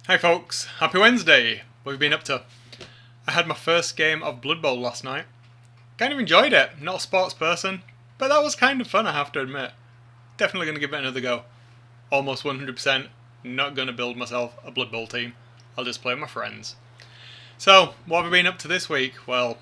Hi folks, happy Wednesday. What have you been up to? I had my first game of Blood Bowl last night. Kind of enjoyed it. Not a sports person, but that was kind of fun, I have to admit. Definitely going to give it another go. Almost 100% not going to build myself a Blood Bowl team. I'll just play with my friends. So, what have I been up to this week? Well,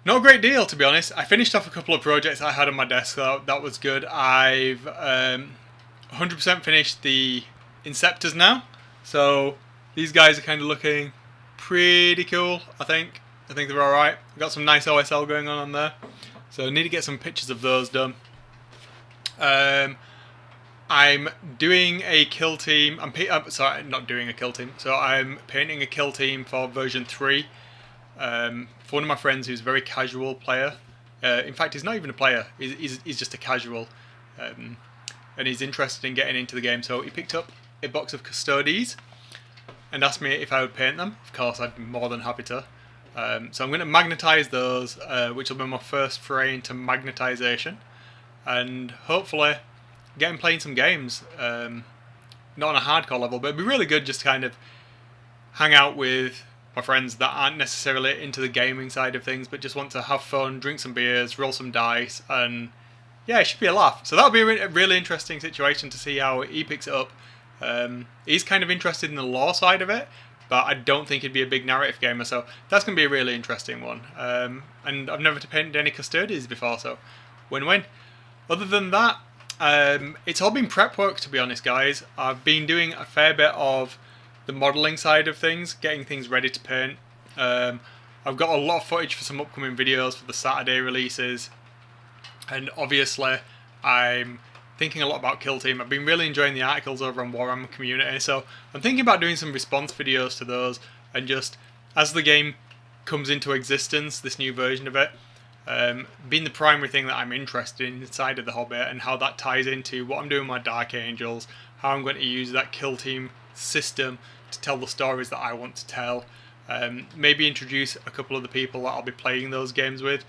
not a great deal, to be honest. I finished off a couple of projects I had on my desk, so that was good. I've 100% finished the Inceptors now. So these guys are kind of looking pretty cool, I think. I think they're alright. I've got some nice OSL going on there. So I need to get some pictures of those done. I'm doing a kill team. Sorry, not doing a kill team. So I'm painting a kill team for version 3. For one of my friends who's a very casual player. In fact, he's not even a player. He's just a casual. And he's interested in getting into the game. So he picked up a box of Custodes and asked me if I would paint them. Of course, I'd be more than happy to. So I'm going to magnetise those, which will be my first foray into magnetisation, and hopefully get him playing some games. Not on a hardcore level, but it'd be really good just to kind of hang out with my friends that aren't necessarily into the gaming side of things, but just want to have fun, drink some beers, roll some dice, and yeah, it should be a laugh. So that'll be a really interesting situation to see how he picks it up. He's kind of interested in the lore side of it, but I don't think he'd be a big narrative gamer, so that's going to be a really interesting one. And I've never painted any Custodes before, so win-win. Other than that, it's all been prep work, to be honest, guys. I've been doing a fair bit of the modelling side of things, getting things ready to paint. I've got a lot of footage for some upcoming videos for the Saturday releases, and obviously I'm thinking a lot about Killteam. I've been really enjoying the articles over on Warhammer community, so I'm thinking about doing some response videos to those, and just as the game comes into existence, this new version of it, being the primary thing that I'm interested in inside of the hobby, and how that ties into what I'm doing with my Dark Angels, how I'm going to use that Killteam system to tell the stories that I want to tell. Maybe introduce a couple of the people that I'll be playing those games with.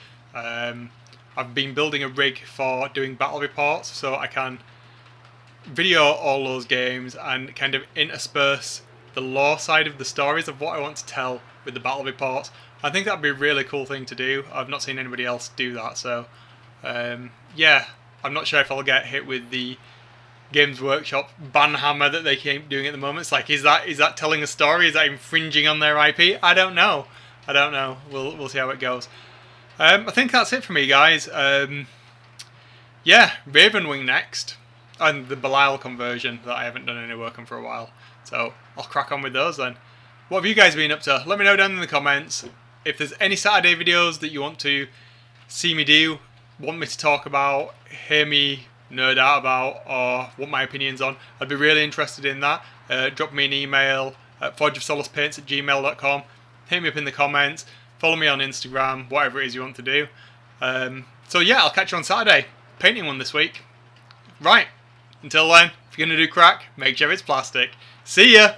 I've been building a rig for doing battle reports, so I can video all those games and kind of intersperse the lore side of the stories of what I want to tell with the battle reports. I think that'd be a really cool thing to do. I've not seen anybody else do that, so yeah, I'm not sure if I'll get hit with the Games Workshop banhammer that they keep doing at the moment. It's like, is that telling a story? Is that infringing on their IP? I don't know. We'll see how it goes. I think that's it for me, guys. Yeah, Ravenwing next, and the Belial conversion that I haven't done any work on for a while. So I'll crack on with those then. What have you guys been up to? Let me know down in the comments. If there's any Saturday videos that you want to see me do, want me to talk about, hear me nerd out about, or want my opinions on, I'd be really interested in that. Drop me an email at forgeofsolacepaints@gmail.com. Hit me up in the comments. Follow me on Instagram, whatever it is you want to do. So yeah, I'll catch you on Saturday. Painting one this week. Right, until then, if you're going to do crack, make sure it's plastic. See ya!